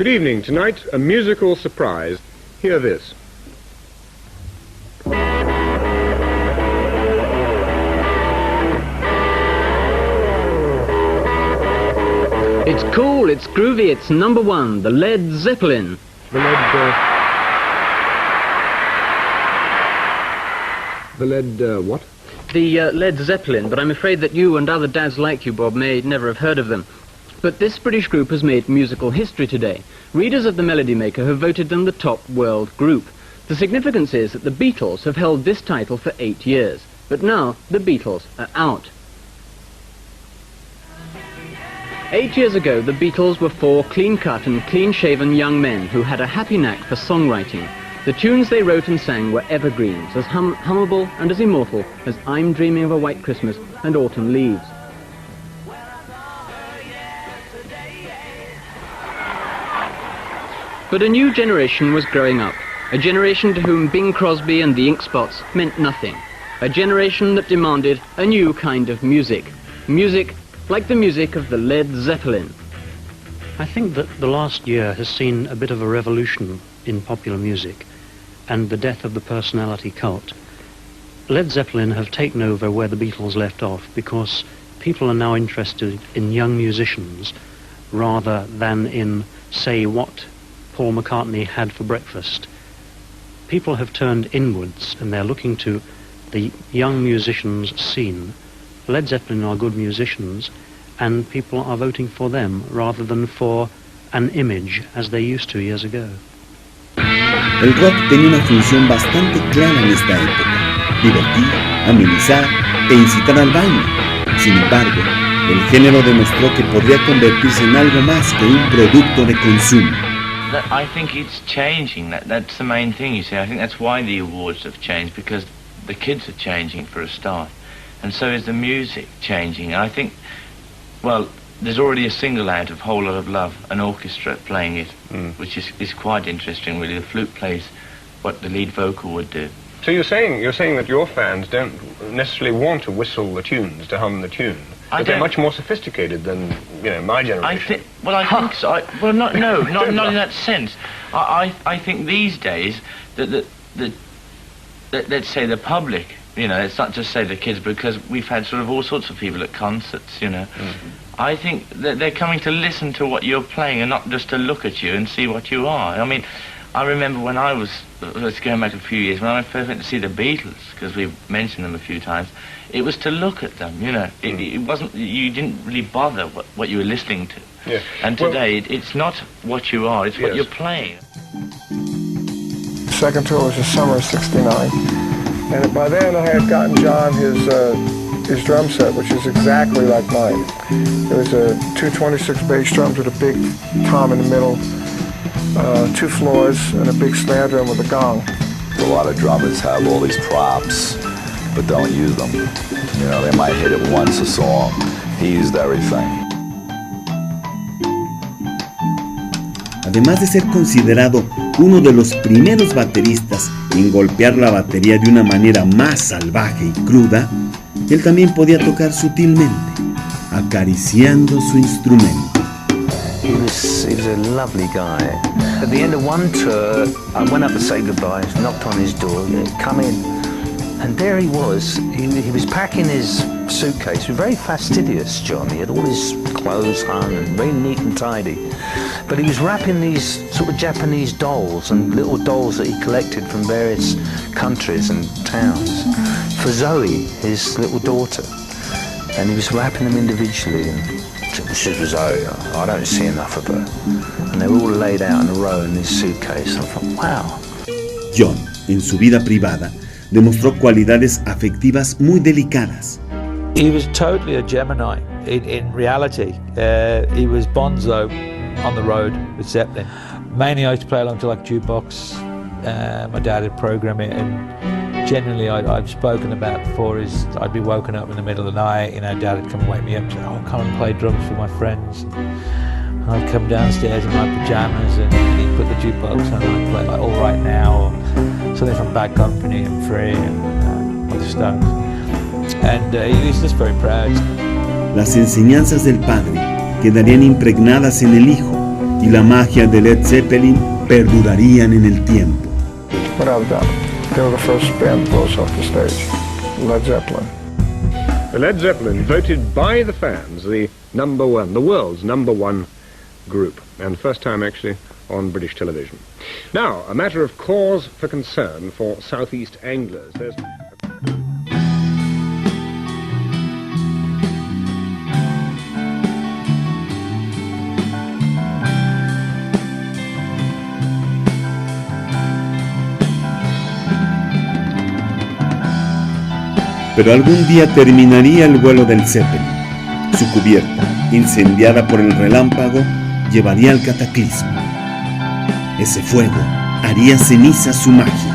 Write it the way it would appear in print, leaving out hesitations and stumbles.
Good evening. Tonight, a musical surprise. Hear this. It's cool, it's groovy, it's number one, the Led Zeppelin. The what? The Led Zeppelin, but I'm afraid that you and other dads like you, Bob, may never have heard of them. But this British group has made musical history today. Readers of the Melody Maker have voted them the top world group. The significance is that the Beatles have held this title for 8 years. But now, the Beatles are out. 8 years ago, the Beatles were 4 clean-cut and clean-shaven young men who had a happy knack for songwriting. The tunes they wrote and sang were evergreens, as hummable and as immortal as I'm Dreaming of a White Christmas and Autumn Leaves. But a new generation was growing up, a generation to whom Bing Crosby and the Ink Spots meant nothing, a generation that demanded a new kind of music, music like the music of the Led Zeppelin. I think that the last year has seen a bit of a revolution in popular music and the death of the personality cult. Led Zeppelin have taken over where the Beatles left off because people are now interested in young musicians rather than in, say, what Paul McCartney had for breakfast. People have turned inwards and they're looking to the young musicians scene. Led Zeppelin are good musicians and people are voting for them rather than for an image as they used to years ago. El rock tenía una función bastante clara en esta época: divertir, amenizar e incitar al baile. Sin embargo, el género demostró que podría convertirse en algo más que un producto de consumo. I think it's changing. That's the main thing, you see. I think that's why the awards have changed, because the kids are changing for a start. And so is the music changing. And I think, well, there's already a single out of Whole Lot of Love, an orchestra playing it, which is quite interesting, really. The flute plays what the lead vocal would do. So you're saying that your fans don't necessarily want to whistle the tunes, to hum the tune. But they're much more sophisticated than, my generation. I think so. Not in that sense. I think these days that let's say the public, let's not just say the kids, because we've had sort of all sorts of people at concerts, I think that they're coming to listen to what you're playing and not just to look at you and see what you are. I mean, I remember when let's go back a few years, when I first went to see the Beatles, because we've mentioned them a few times, it was to look at them, It wasn't, you didn't really bother what you were listening to. Yeah. And today, it's not what you are, it's what you're playing. The second tour was the summer of '69. And by then I had gotten John his drum set, which is exactly like mine. It was a 226 bass drums with a big tom in the middle, 2 floors, and a big snare drum with a gong. A lot of drummers have all these props, but don't use them. They might hit it once a song. He used everything. Además de ser considerado uno de los primeros bateristas en golpear la batería de una manera más salvaje y cruda, él también podía tocar sutilmente, acariciando su instrumento. He was a lovely guy. At the end of one tour, I went up to say goodbye, knocked on his door, come in, and there he was. He was packing his suitcase. He was very fastidious, John. He had all his clothes hung and very neat and tidy. But he was wrapping these sort of Japanese dolls and little dolls that he collected from various countries and towns for Zoe, his little daughter. And he was wrapping them individually. And this is Zoe. I don't see enough of her. And they were all laid out in a row in his suitcase. I thought, wow. John, en su vida privada, demostró cualidades afectivas muy delicadas. He was totally a Gemini. In reality, he was bonzo on the road with Zeppelin. Mainly I used to play along to like jukebox. My dad would program it, and generally I've spoken about before is I'd be woken up in the middle of the night, Dad would come and wake me up and say, come and play drums for my friends. And I'd come downstairs in my pajamas and he'd put the jukebox on and I'd play like All Right Now or something from Bad Company and Free and the Stones. And he was just very proud. Las enseñanzas del padre quedarían impregnadas en el hijo, y la magia de Led Zeppelin perdurarían en el tiempo. Without a doubt, they were the first band that blows off the stage. Led Zeppelin. Led Zeppelin voted by the fans the number one, the world's number one group, and first time actually on British television. Now, a matter of cause for concern for Southeast anglers. There's Pero algún día terminaría el vuelo del Zeppelin. Su cubierta, incendiada por el relámpago, llevaría al cataclismo. Ese fuego haría ceniza su magia.